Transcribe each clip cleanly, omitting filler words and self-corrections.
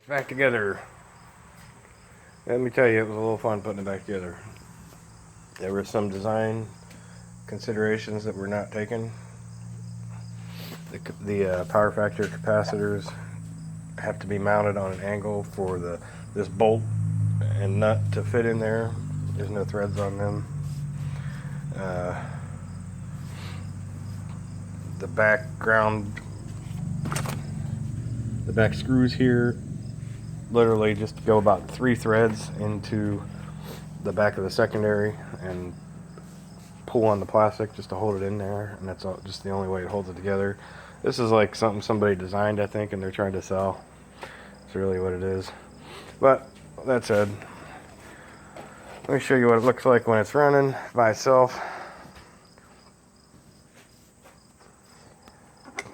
Back together. Let me tell you, it was a little fun putting it back together. There were some design considerations that were not taken. The power factor capacitors have to be mounted on an angle for this bolt and nut to fit in there. There's no threads on them. The back screws here literally just go about 3 threads into the back of the secondary and pull on the plastic just to hold it in there, and that's just the only way it holds it together. This is like something somebody designed, I think, and they're trying to sell. It's really what it is. But that said, let me show you what it looks like when it's running by itself.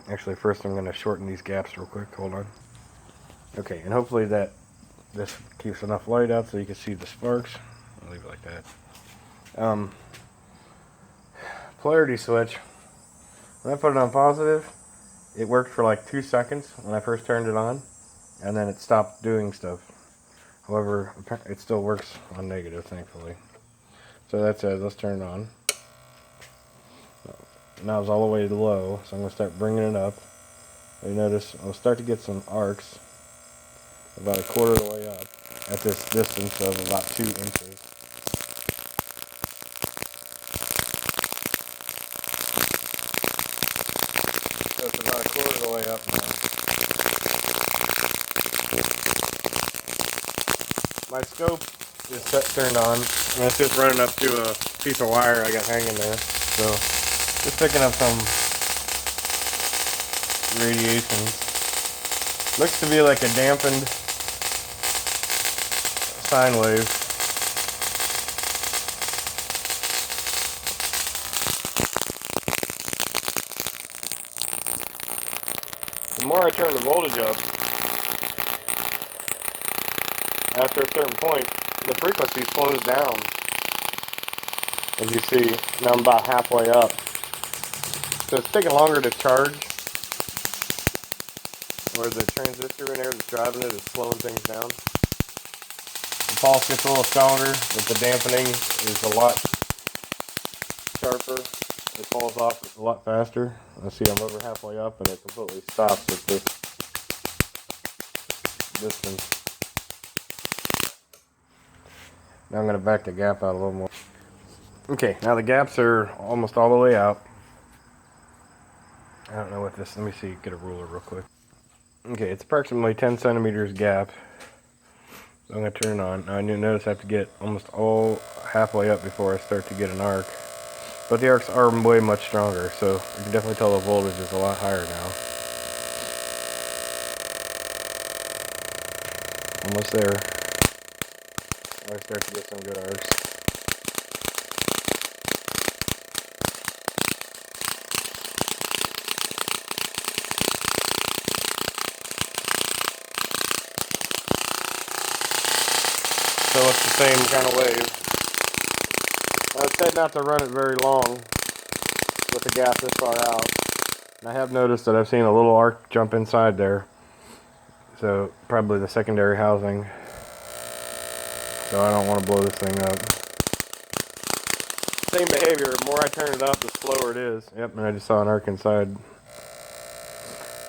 Actually, first I'm going to shorten these gaps real quick. Hold on. Okay, and hopefully this keeps enough light out so you can see the sparks. I'll leave it like that. Polarity switch. When I put it on positive, it worked for like 2 seconds when I first turned it on, and then it stopped doing stuff. However, it still works on negative, thankfully. So that said, let's turn it on. Now it's all the way low, so I'm going to start bringing it up. You notice I'll start to get some arcs about 1/4 of the way up at this distance of about 2 inches. So it's about 1/4 of the way up now. My scope is turned on, and it's just running up to a piece of wire I got hanging there. So just picking up some radiation. Looks to be like a dampened sine wave. The more I turn the voltage up, after a certain point, the frequency slows down. As you see, now I'm about halfway up. So it's taking longer to charge, where the transistor in there that's driving it is slowing things down. The pulse gets a little stronger, but the dampening is a lot sharper. It falls off a lot faster. Let's see, I'm over halfway up, and it completely stops at this distance. Now I'm going to back the gap out a little more. Okay, now the gaps are almost all the way out. I don't know what this, let me see, get a ruler real quick. Okay, it's approximately 10 centimeters gap. So I'm going to turn it on. Now I notice I have to get almost all halfway up before I start to get an arc. But the arcs are way much stronger, so you can definitely tell the voltage is a lot higher now. Almost there. I start to get some good arcs. So it's the same kind of wave. I said not to run it very long with the gap this far out. And I have noticed that I've seen a little arc jump inside there. So probably the secondary housing. So I don't want to blow this thing up. Same behavior. The more I turn it up, the slower it is. Yep, and I just saw an arc inside,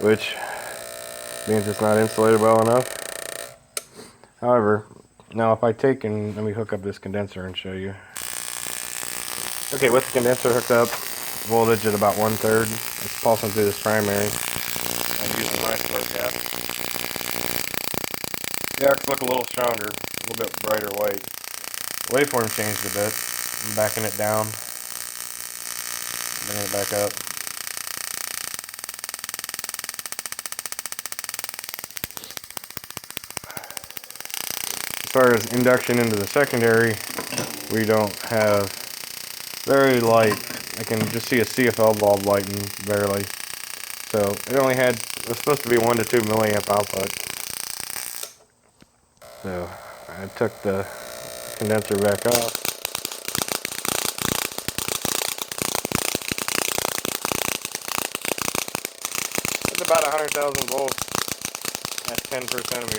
which means it's not insulated well enough. However, now if I take and let me hook up this condenser and show you. Okay, with the condenser hooked up, voltage at about 1/3. It's pulsing through this primary. I'm using my slow gap. The arcs look a little stronger, a little bit brighter white. The waveform changed a bit. I'm backing it down, bringing it back up. As far as induction into the secondary, we don't have very light. I can just see a CFL bulb lighting barely. So it was supposed to be 1 to 2 milliamp output. So I took the condenser back off. It's about 100,000 volts at 10 per centimeter.